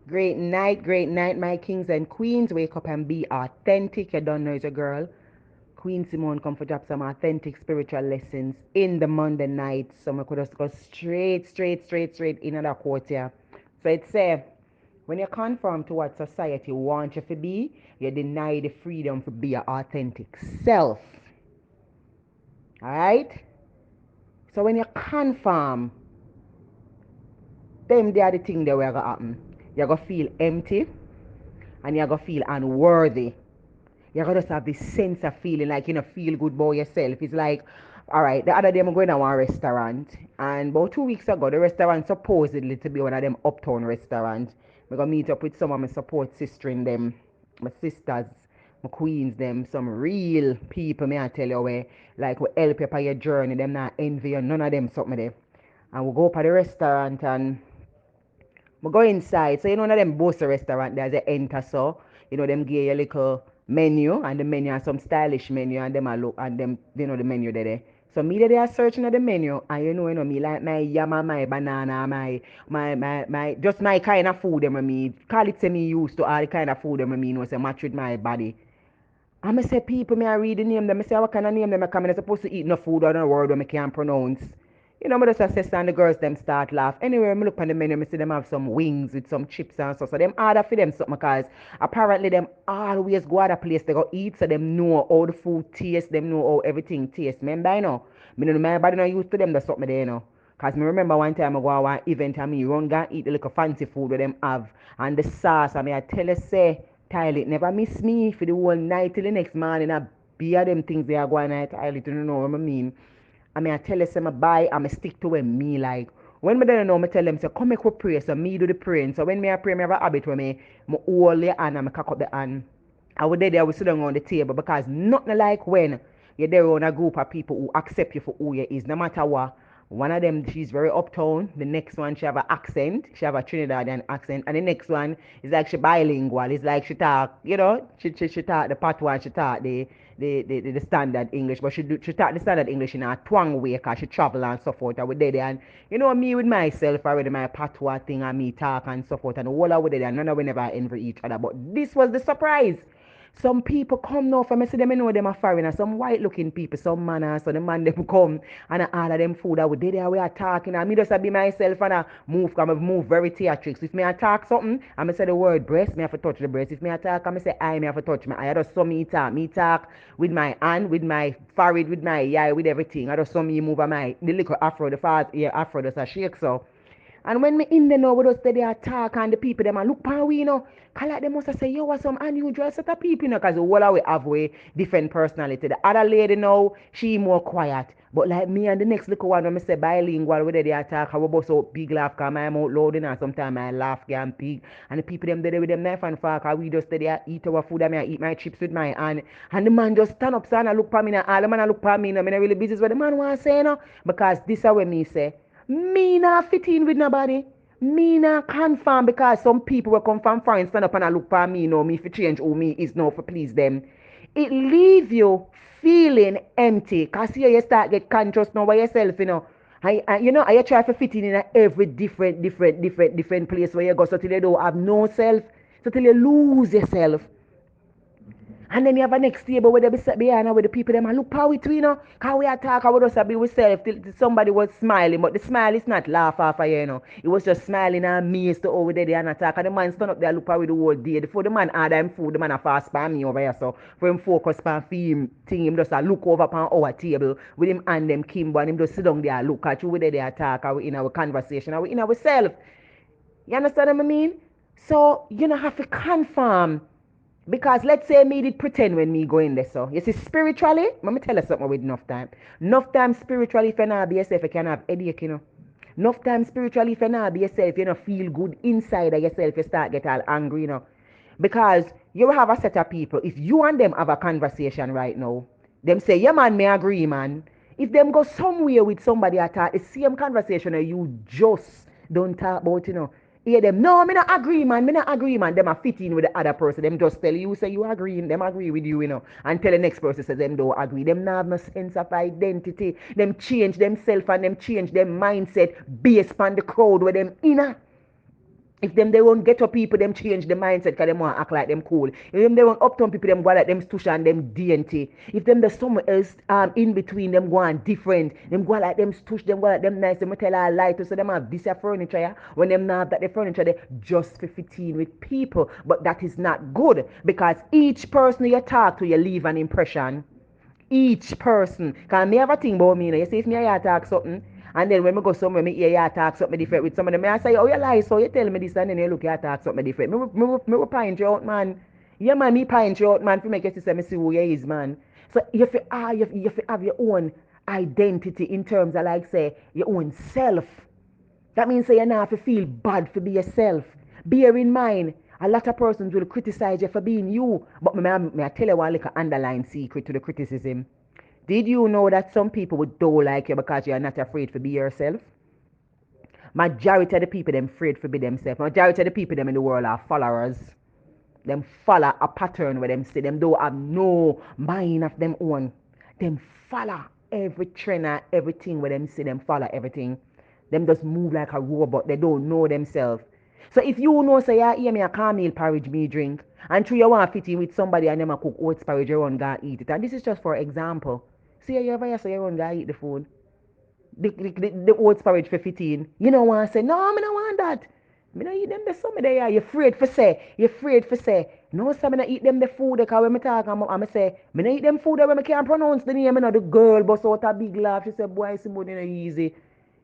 Great night, my kings and queens. Wake up and be authentic. You don't know it's a girl. Queen Simone come for drop some authentic spiritual lessons in the Monday night. So we could just go straight in that quote here. So it says, when you conform to what society wants you to be, you deny the freedom to be your authentic self. Alright? So when you conform, them they are the thing that will happen. You're gonna feel empty and you're gonna feel unworthy. You're gonna just have this sense of feeling like you know feel good about yourself. It's like, all right, the other day I'm going to one restaurant, and about 2 weeks ago, the restaurant supposedly to be one of them uptown restaurants. I'm gonna meet up with some of my support sister in them, my sisters, my queens, them, some real people. May I tell you where like we help you on your journey. Them not envy you, none of them something there. And we go up at the restaurant and we go inside. So you know one of them boss restaurant there's a enter so you know them give you a little menu and the menu and some stylish menu and them a look and them you know the menu there. So me they are searching at the menu and you know me like my yama, my banana, my just my kind of food them me call it say me used to all the kind of food them me you know say match with my body. And I say people, me I read the name them. I say what kind of name them I come in. I'm supposed to eat no food or no word when I can't pronounce. You know, I just assess and the girls them start laugh. Anyway, I look on the menu, I see them have some wings with some chips and so. So them order for them something because apparently them always go other place they go eat so them know how the food tastes, them know how everything tastes. Remember, you know? Me know my body not used to them, that's something there, you know. Cause me remember one time I go to one event and me run go and eat the little fancy food that them have. And the sauce, I mean I tell you say, Tyler, never miss me for the whole night till the next morning. I be of them things they are going at Tyler, you know what I mean. I mean I tell you say I buy, I stick to when me like. When me don't know, I tell them, say, come make we pray, so me do the praying. So when me I pray, I have a habit where me hold the hand and I cock up the hand. I would there, I would sit down on the table because nothing like when you're there on a group of people who accept you for who you is, no matter what. One of them, she's very uptown. The next one, she have an accent. She have a Trinidadian accent. And the next one is like she bilingual. It's like she talk, you know, she talk the patois, she talk the standard English. But she talk the standard English in a twang way because she travel and so forth. I would there and, you know, me with myself already, my patois thing and me talk and so forth. And all I would there and none of we never envy each other. But this was the surprise. Some people come now from me see them, I know them are foreigner, some white looking people, some man so the man them come and I order them food I would they there we are talking and me just be myself and I move very theatrics. If me attack something, I say the word breast, me have to touch the breast. If me attack, I say eye, me have to touch my eye. I just saw me talk. Me talk with my hand, with my forehead, with my eye, with everything. I just saw me move my the little afro, the fast ear afro just a shake so. And when me in there now, we just stay there talk and the people them and look pan we, you know. Cause like them must have say, yo, what some unusual set of people, you know, cause all we have we different personality. The other lady now, she more quiet. But like me and the next little one, when I say bilingual, whether they attack, I will bust out big laugh, cause I'm out loud and sometimes I laugh and pig. And the people them there with them knife and fork, cause we just stay there eat our food and I eat my chips with my hand. And the man just stand up, so and I look for me, and all the man I look for me, and I'm really busy what the man want to say, you know. Because this is what me say. Me not fit in with nobody. Me not conform because some people will come from foreign stand up and I look for me, you know, me for change who me is now for please them. It leave you feeling empty. Cause here you start get conscious now by yourself, you know. You know, you try to fit in every different place where you go so till you don't have no self, so till you lose yourself. And then you have a next table where they be set behind with the people them and look how it you know. Cause we attack I would just be with self till somebody was smiling, but the smile is not laugh off of you know. It was just smiling and amazed to over there and attack. And the man stand up there look how with the whole day. Before the man order him food, the man a fast pan me over here. So for him focus pan film thing, him just a look over pan our table with him and them Kimbo and him just sit down there look at you with the attack or in our conversation or in ourselves. You understand what I mean? So you don't have to conform. Because let's say me did pretend when me go in there, so you see spiritually, let me tell you something with enough time. Enough time spiritually if you not be yourself, you can have headache, you know. Enough time spiritually if you not be yourself, you know, feel good inside of yourself, you start get all angry, you know. Because you have a set of people, if you and them have a conversation right now, them say, yeah man, me agree, man. If them go somewhere with somebody at the same conversation you just don't talk about, you know. Hear them, no, me not agree, man. Me not agree, man. Them are fit in with the other person. Them just tell you, say you agree, them agree with you, you know. And tell the next person, say them don't agree. Them not have no sense of identity. Them change themselves and them change them mindset based on the crowd where them in. If them they won't get up people, them change the mindset because them want to act like them cool. If them they want uptown people, them go like them stush and them dainty. If them there's somewhere else in between, them go on different. Them go like them stush, them go like them nice. Them tell a lie to so them have this furniture. Yeah? When them not have that the furniture they just for 15 with people. But that is not good because each person you talk to, you leave an impression. Each person. Because me have a thing about me. You see if me I talk something. And then when we go somewhere, me hear you talk something different with some of them. I say, oh, you lie, so you tell me this, and then you look, you talk something different. Me pint you out, man. Yeah, man, me pint you out, man, to make you see, me see who you is, man. So you have to have your own identity in terms of, like, say, your own self. That means say you not have to feel bad for be yourself. Bear in mind, a lot of persons will criticize you for being you. But may I tell you one little underlying secret to the criticism. Did you know that some people would don't like you because you're not afraid to be yourself? Majority of the people them afraid to be themselves. Majority of the people them in the world are followers. Them follow a pattern where them say them don't have no mind of them own. Them follow every trend and everything where them say them follow everything. Them just move like a robot. They don't know themselves. So if you know say yeah, hear me a caramel porridge me drink and through you want to fit in with somebody and them a cook oats porridge you run go eat it. And this is just for example. See you ever say you run go eat the food the oats porridge for 15. You know want to say, no, I don't want that. I don't eat them the some there. You're afraid for say. You're afraid for say. No, so I don't eat them the food because when I talk, I'm say, I don't eat them food when I can't pronounce the name. You know, the girl bust out a big laugh. She said, boy, Simone, not easy.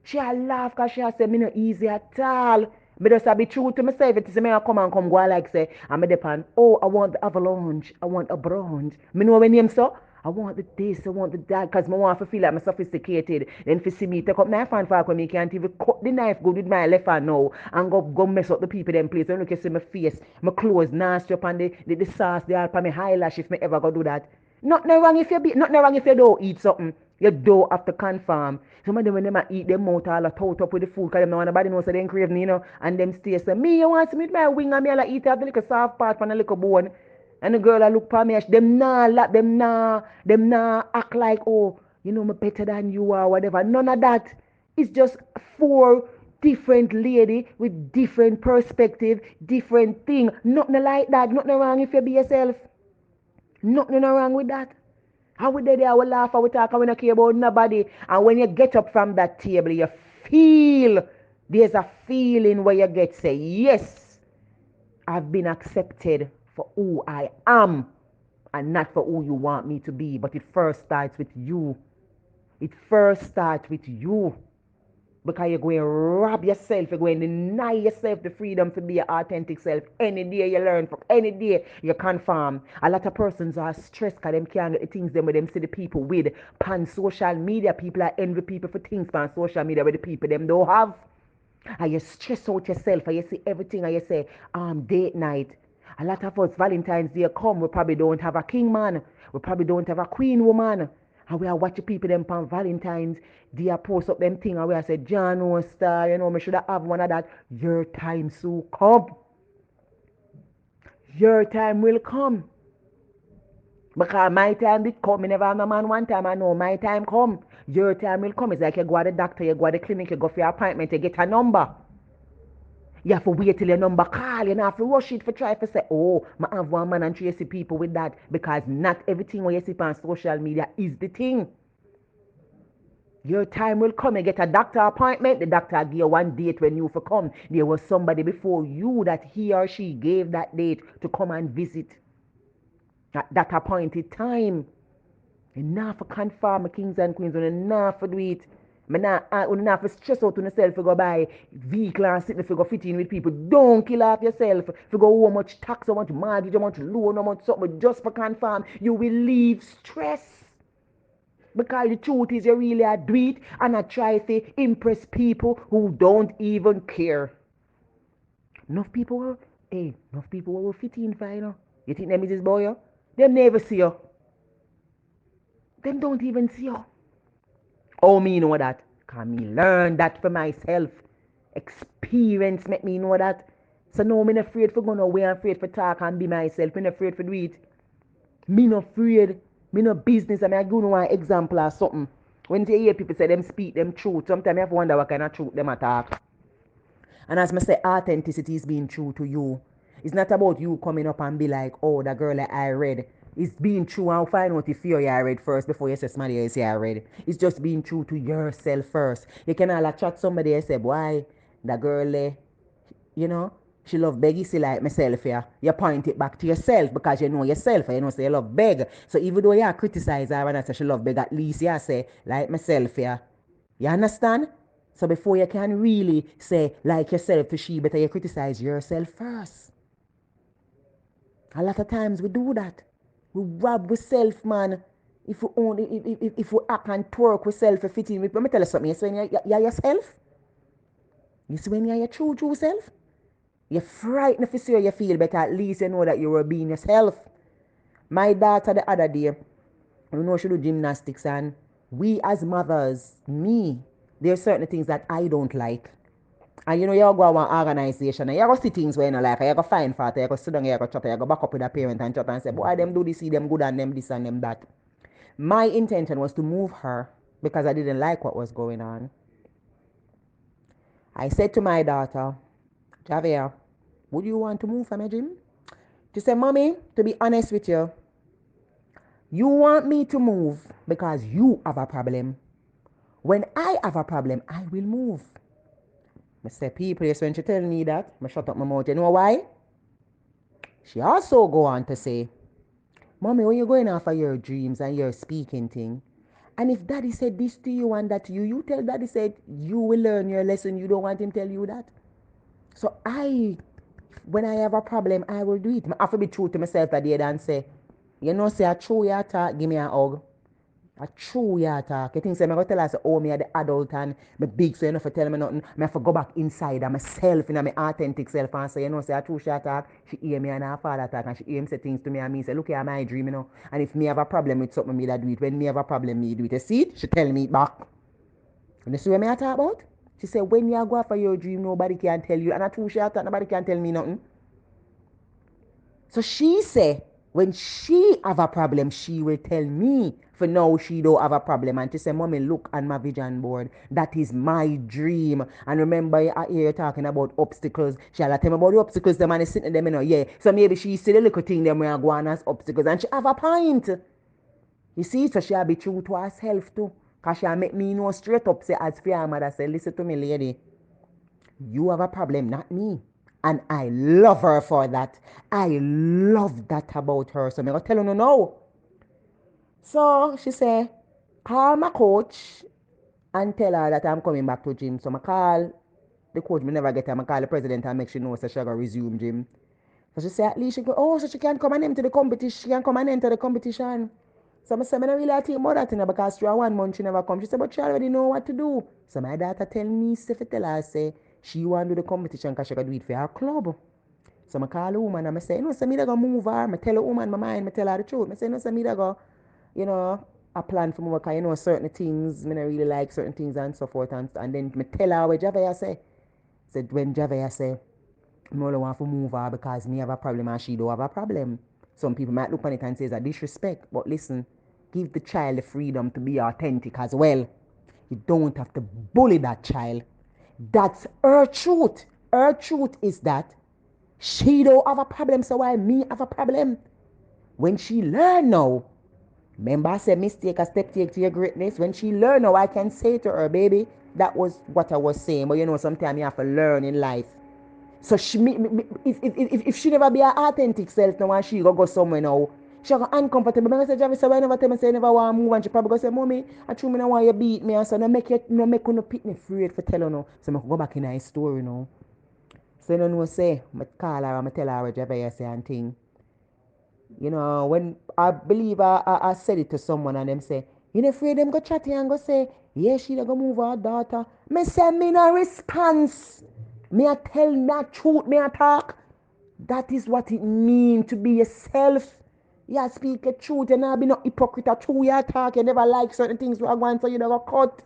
She a laugh because she a say, me not easy at all. Me just a be true to myself. It is me I come go like say, I'm a depend. Oh, I want the avalanche. I want a bronze. Me know when name so. I want the this, I want the that, because I want to feel like I'm sophisticated. Then for see me take up knife and fork when me can't even cut the knife good with my left hand now and go mess up the people them place. When look you see my face, my clothes nasty up and the sauce they are upon my eyelash if me ever go do that. Nothing wrong if you be nothing wrong if you don't eat something. You don't have to conform. Some of them when them eat them mouth all out up with the food because them know nobody knows so they crave me, you know, and them stay so me you want to meet my wing and me I eat out the little soft part from the little bone. And the girl I look for me, them nah act like, oh, you know me better than you or whatever. None of that. It's just four different lady with different perspective, different thing. Nothing like that. Nothing wrong if you be yourself. Nothing wrong with that. I would there, I would laugh, I would talk, I would not care about nobody. And when you get up from that table, you feel, there's a feeling where you get say, yes, I've been accepted for who I am and not for who you want me to be. But it first starts with you. It first starts with you. Because you're going to rob yourself, you're going to deny yourself the freedom to be your authentic self. Any day you learn from, any day you conform. A lot of persons are stressed because them can't get the things them with them see the people with. Pan social media, people are envy people for things pan social media where the people them don't have. And you stress out yourself and you see everything and you say, date night. A lot of us, Valentine's Day come, we probably don't have a king man. We probably don't have a queen woman. And we are watching people them on Valentine's Day post up them thing and we are say, John no star, you know, me should have one of that. Your time soon come. Your time will come. Because my time did come. I never have no man one time. I know my time come. Your time will come. It's like you go to the doctor, you go to the clinic, you go for your appointment, you get a number. You have to wait till your number call. You don't have to rush it for try to say, oh, I have one man and three see people with that. Because not everything when you see on social media is the thing. Your time will come. You get a doctor appointment. The doctor give you one date when you for come. There was somebody before you that he or she gave that date to come and visit. At that appointed time. Enough for conform kings and queens. Enough for do it. Enough for stress out on yourself to go buy vehicle and sit to go fit in with people. Don't kill off yourself. To go how much tax, how much mortgage, how much loan, how much something just for conform. You will leave stress. Because the truth is you really are do it and I try to impress people who don't even care. Enough people will fit in for you know. You think them is this boy? Them never see you. Them don't even see you. Oh, me know that. Because me learn that for myself. Experience make me know that. So no, me not afraid for go nowhere. I'm afraid for talk and be myself. Me not afraid for do it. Me not afraid. Me no business. I mean, I give you one example or something. When you hear people say them speak them truth, sometimes I have to wonder what kind of truth them attack. And as I say, authenticity is being true to you. It's not about you coming up and be like, oh, the girl that I read. It's being true and find out if you're read first before you say somebody else you read. It's just being true to yourself first. You can all chat somebody and say, why the girl you know, she love beg, you see like myself here. You point it back to yourself because you know yourself and you know say you love beg. So even though you criticize her and I say she love beg, at least you say like myself here. You understand? So before you can really say like yourself to she, better you criticize yourself first. A lot of times we do that. We rob ourselves, man. If we only if we act and twerk ourselves for fitting. Let me tell you something. You see when you're yourself? You see when you're your true self? You're frightened if you see how you feel, but at least you know that you were being yourself. My daughter the other day, you know she do gymnastics and we as mothers, me, there's certain things that I don't like. And you know, you go to one organization and you go see things where you don't like, and you go find fault, you go sit down, you go chat, you go back up with a parent and chat and say, boy, them do this, see them good and them this and them that. My intention was to move her because I didn't like what was going on. I said to my daughter, Javier, would you want to move from a gym? She said, Mommy, to be honest with you, you want me to move because you have a problem. When I have a problem, I will move. I said, people, yes, when she tell me that, I shut up my mouth. You know why? She also go on to say, Mommy, when you're going after your dreams and your speaking thing, and if daddy said this to you and that to you, you tell daddy said you will learn your lesson. You don't want him to tell you that. So when I have a problem, I will do it. I have to be true to myself at the end and say, you know, say a true you talk, give me a hug. A true you talk. You think say, I'm going to tell her, say, oh, me are the adult and me big, so you know, for tell me nothing. I have to go back inside of myself, you know, my authentic self and say, you know, say a true she talk. She hear me and her father talk and she hear him say things to me and me say, look here, my dream, you know. And if me have a problem with something, me that do it. When me have a problem, me do it. You see it? She tell me it back. And you see what me I talk about? She said, when you go for your dream, nobody can tell you. And a true she talk, nobody can tell me nothing. So she say, when she have a problem, she will tell me. For now, she don't have a problem. And she say, Mommy, look on my vision board. That is my dream. And remember, I hear you talking about obstacles. She'll tell me about the obstacles, the man is sitting them, you know, yeah. So maybe she see the little thing them where I go on as obstacles. And she have a point. You see, so she'll be true to herself too. Because she'll make me know straight up, say, as for her mother, say, listen to me, lady. You have a problem, not me. And I love her for that. I love that about her. So I'm going to tell her no. So she said, call my coach and tell her that I'm coming back to gym. So I call the coach, me never get her. I call the president and make sure she knows that she going to resume gym. So she said, at least she go, oh, so she can come and enter the competition. She can come and enter the competition. So I said, I don't really think about that thing because through 1 month she never come. She said, but she already know what to do. So my daughter tell me, tell her, say, she want to do the competition because she can do it for her club. So I call the woman and I say, no, so me da go move her. I tell the woman my mind, I tell her the truth. I say, no, so me da go, you know, a plan for me because you know certain things, me not really like certain things and so forth. And then I tell her what Javea say. Said when Javea say, I only want to move her because me have a problem and she don't have a problem. Some people might look on it and say that disrespect. But listen, give the child the freedom to be authentic as well. You don't have to bully that child. That's her truth. Her truth is that she don't have a problem, so why me have a problem? When she learn now, remember I said mistake a step take to your greatness. When she learn now, I can say to her, baby, that was what I was saying. But you know, sometimes you have to learn in life. So she, if she never be her authentic self now and she go somewhere now, she go uncomfortable. I say, Javi, so why never tell me say never want to move? And she probably go say, Mommy, I true me no want you beat me. And so no make you pick me afraid for tell her no. So I go back in her story now. So you know say, I call her and I tell her what Javi say and thing. You know, when I believe I said it to someone and them say, you know afraid them go chat and go say, yeah, she go move her daughter. Me say me no response. Me a tell me a truth, me a talk. That is what it means to be yourself. You speak the truth, you not be no hypocrite at true you talk, you never like certain things we are going so you never cut.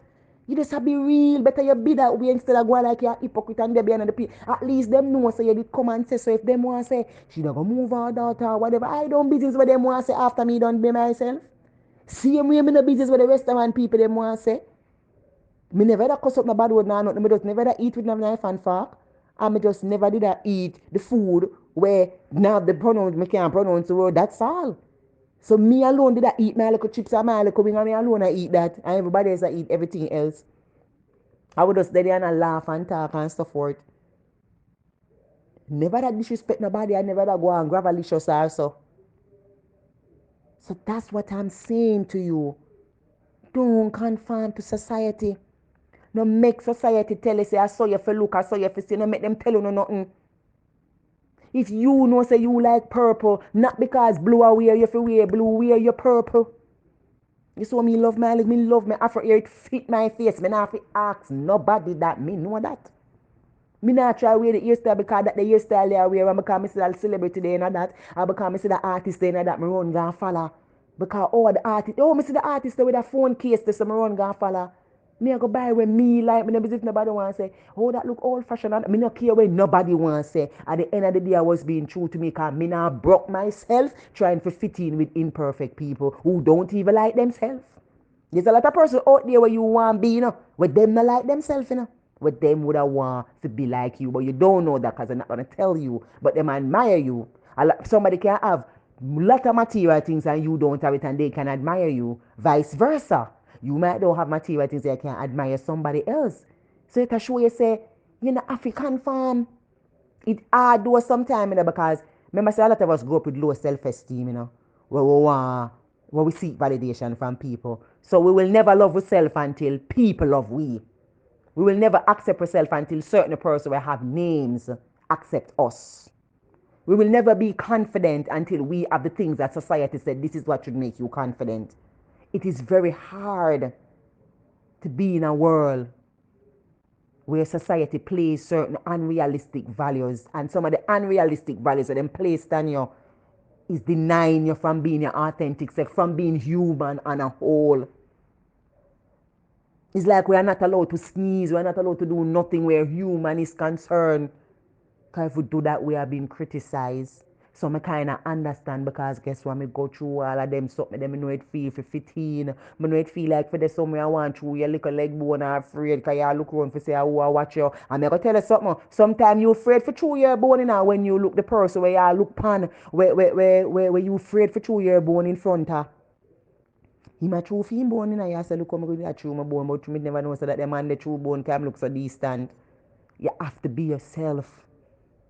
You just have to be real. Better you be that way instead of going like you're a hypocrite and they be another people. At least them know so you did come and say so. If them want to say, she don't go move her daughter or whatever, I don't business what them want to say after me don't be myself. Same way me no business with the restaurant people them want to say. Me never da cuss up no bad word, no nothing. Me just never da eat with no knife and fork. And me just never did I eat the food where now the pronounce me can't pronounce the word. That's all. So me alone did I eat my little chips and my little wing, and me alone I eat that. And everybody else I eat everything else. I would just stay there and I laugh and talk and stuff for it. Never that disrespect nobody. I never that go and grab a licious or so. So that's what I'm saying to you. Don't conform to society. No make society tell you say I saw you for look, I saw you for see. No make them tell you no nothing. If you know say you like purple, not because blue are wear you for wear blue, wear your purple. You saw me love me afro hair, it fit my face. Me not fi ask nobody that, me know that. Me not try wear the hairstyle because that the hairstyle they wear, and because me see that celebrity there and that, or because me see the artist there and that, me run and follow. Because all the artists, me see the artist there with a phone case, this so me run and follow. Me I go buy when me like, me no business nobody want to say, oh that look old fashioned, and me no care when nobody want to say. At the end of the day I was being true to me because me not broke myself trying to fit in with imperfect people who don't even like themselves. There's a lot of person out there where you want to be, where them not like themselves, where them would have want to be like you, but you don't know that because they're not going to tell you, but them admire you. Somebody can have a lot of material things and you don't have it and they can admire you. Vice versa. You might don't have material things that can admire somebody else. So it show you say, African farm, it hard though sometimes, because remember say a lot of us grow up with low self-esteem, where we seek validation from people. So we will never love ourselves until people love we. We will never accept ourselves until certain person will have names accept us. We will never be confident until we have the things that society said this is what should make you confident. It is very hard to be in a world where society plays certain unrealistic values, and some of the unrealistic values that them placed on you is denying you from being your authentic self, from being human on a whole. It's like we are not allowed to sneeze, we are not allowed to do nothing where human is concerned. Because if we do that, we are being criticized. So I kind of understand, because guess what, I go through all of them something, them I know it feel for 15. I know it feel like for the somewhere I want through your little leg bone are afraid because you look around for say who I watch you. And I go tell you something, sometimes you afraid for through your bone when you look the person where you look pan, where you afraid for through your bone in front of. He might through him bone in I say look I'm going to through my bone, but you never know so that the man the true bone can look so distant. You have to be yourself.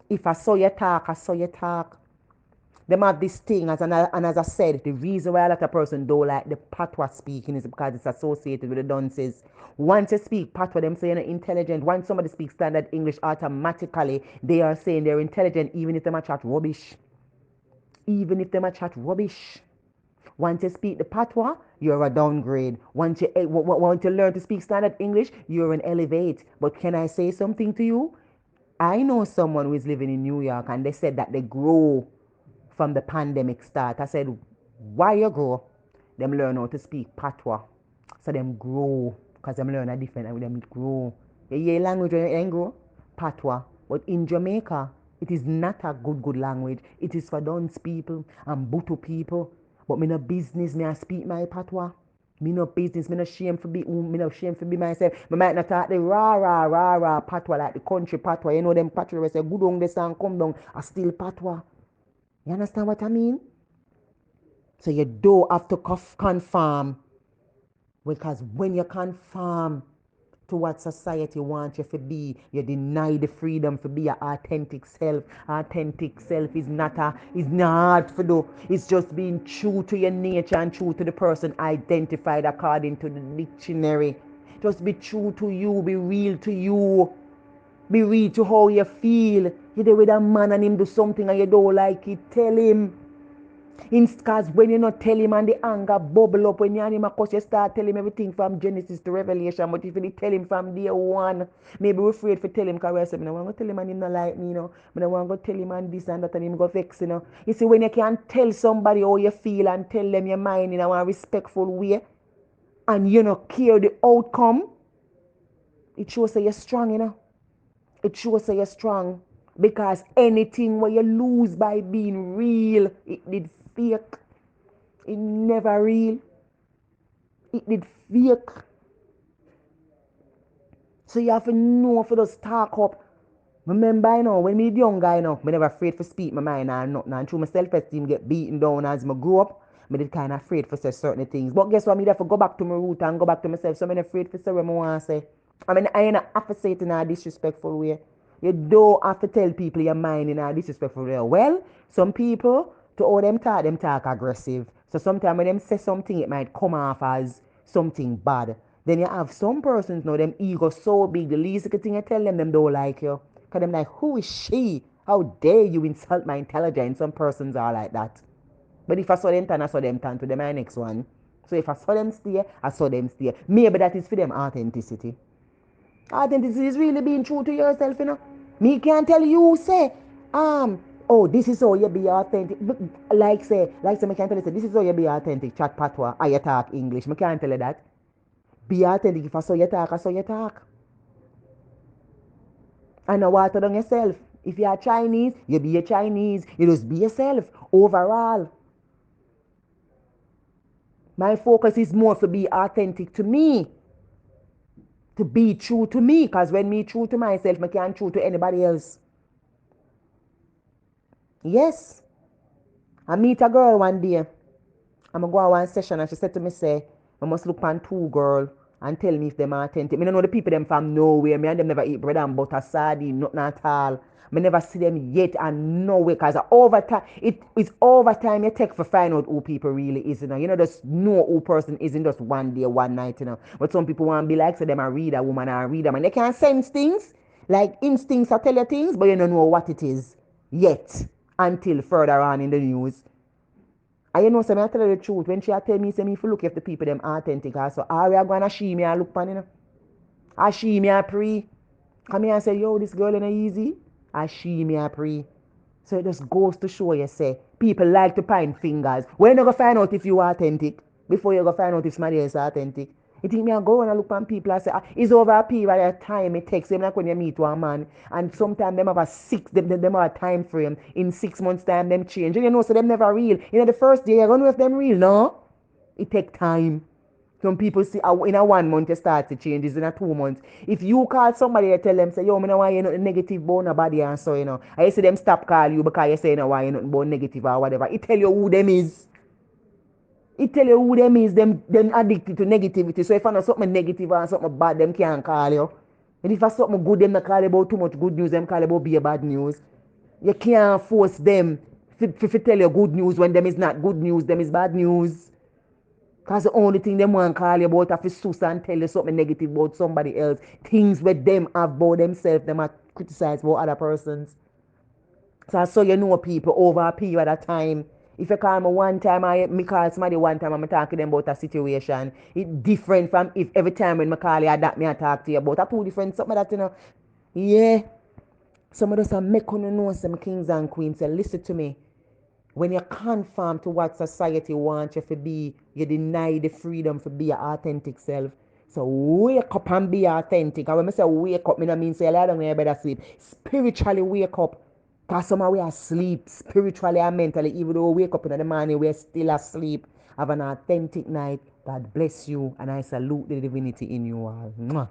If I saw you talk, I saw you talk. Them have this thing, and as I said, the reason why a lot of person don't like the patois speaking is because it's associated with the dunces. Once you speak patois, them say you're intelligent. Once somebody speaks standard English, automatically they are saying they're intelligent, even if they might chat rubbish. Even if they might chat rubbish. Once you speak the patois, you're a downgrade. Once you learn to speak standard English, you're an elevate. But can I say something to you? I know someone who is living in New York, and they said that they grow from the pandemic start. I said, why you grow? Them learn how to speak patois. So them grow, because them learn a different language, them grow. You hear language when you grow? Patois. But in Jamaica, it is not a good language. It is for Dons people and Butu people. But me no business, me I speak my patois. Me no business, me no shame for be myself. Me might not talk the rah patois like the country patois. You know them patois we say good on the sun come down, I still patois. You understand what I mean? So you don't have to conform, because when you conform to what society wants you to be, you deny the freedom to be your authentic self. Authentic self is not hard to do. It's just being true to your nature and true to the person identified according to the dictionary. Just be true to you, be real to you. Be real to how you feel. You're there with a man and him do something and you don't like it, tell him. Because when you not tell him and the anger bubble up, when you and him, of course, you start telling him everything from Genesis to Revelation. But if you tell him from day one, maybe we're afraid to tell him, because we say, I want to tell him and him not like me, I want to tell him and this and that and him go vex, You see, when you can tell somebody how you feel and tell them your mind in a respectful way, and you not care the outcome, it shows that you're strong, It shows that you're strong. Because anything where you lose by being real, it did fake. It never real. It did fake. So you have to know for those talk up. Remember, when me young guy, me never afraid to speak my mind or nothing. And through my self-esteem get beaten down as I grew up, me did kind of afraid for say certain things. But guess what? Me therefore go back to my root and go back to myself. So I'm afraid for say what I want to say. I mean, I ain't have to say it in a disrespectful way. You don't have to tell people your mind in a disrespectful way. Well, some people, to all them talk aggressive. So sometimes when them say something, it might come off as something bad. Then you have some persons know them ego so big, the least thing you tell them don't like you. Because them like, who is she? How dare you insult my intelligence? Some persons are like that. But if I saw them turn, I saw them turn to them my next one. So if I saw them stay, I saw them stay. Maybe that is for them authenticity. Authenticity is really being true to yourself. Me can't tell you, say, oh, this is how you be authentic. Like say, me can't tell you, say, this is how you be authentic. Chat patwa, or you talk English. Me can't tell you that. Be authentic. If I saw you talk, I saw you talk. And now water down yourself. If you are Chinese, you be a Chinese. You just be yourself overall. My focus is more to be authentic to me. To be true to me. Because when me true to myself, I can't true to anybody else. Yes. I meet a girl one day. I'm going to go on one session and she said to me, say, I must look on two girl and tell me if them authentic. I don't know the people them from nowhere. Me and them never eat bread and butter, sardine, nothing at all. I never see them yet and nowhere because over time, it's over time you take for find out who people really is. Just know who person is in just one day, one night. But some people want to be like, so them a read a woman or read them and they can't sense things. Like instincts I tell you things, but you don't know what it is yet until further on in the news. And say me I tell her the truth. When she tell me, say me if you look if the people them authentic also. Are we going to she me I look pan. I she me I pray. Come here and say, yo, this girl ain't easy. I she me I pray. So it just goes to show you, say, people like to point fingers. When you going to find out if you are authentic? Before you go find out if somebody else is authentic. You think me I go and I look on people and say, it's over a period of time it takes them like when you meet one man. And sometimes them have them have a time frame. In 6 months time them change. And so them never real. The first day you're going to know if them real, no? It take time. Some people see in a 1 month you start to change, it's in a 2 months. If you call somebody and tell them, say, yo, I don't want you nothing negative about nobody and so. I see them stop call you because you say you don't want you nothing about negative or whatever. It tell you who them is. It tell you who them is, them addicted to negativity. So if I know something negative or something bad, them can't call you. And if I something good, them not call you about too much good news, them call you about be a bad news. You can't force them to tell you good news when them is not good news, them is bad news. Because the only thing them want to call you about is to and tell you something negative about somebody else. Things where them have about themselves, them are criticized about other persons. So you know people over a period of time. If you call me one time, me call somebody one time and I talk to them about a situation, it's different from if every time when I call you that me I talk to you about. Are two different something that. Yeah. Some of us are make you know some kings and queens. So listen to me. When you conform to what society wants you to be, you deny the freedom to be your authentic self. So wake up and be authentic. And when I say wake up, I don't mean say lie down and better sleep. Spiritually wake up. Because some we are asleep, spiritually and mentally. Even though we wake up in the morning, we're still asleep. Have an authentic night. God bless you. And I salute the divinity in you all. Mwah.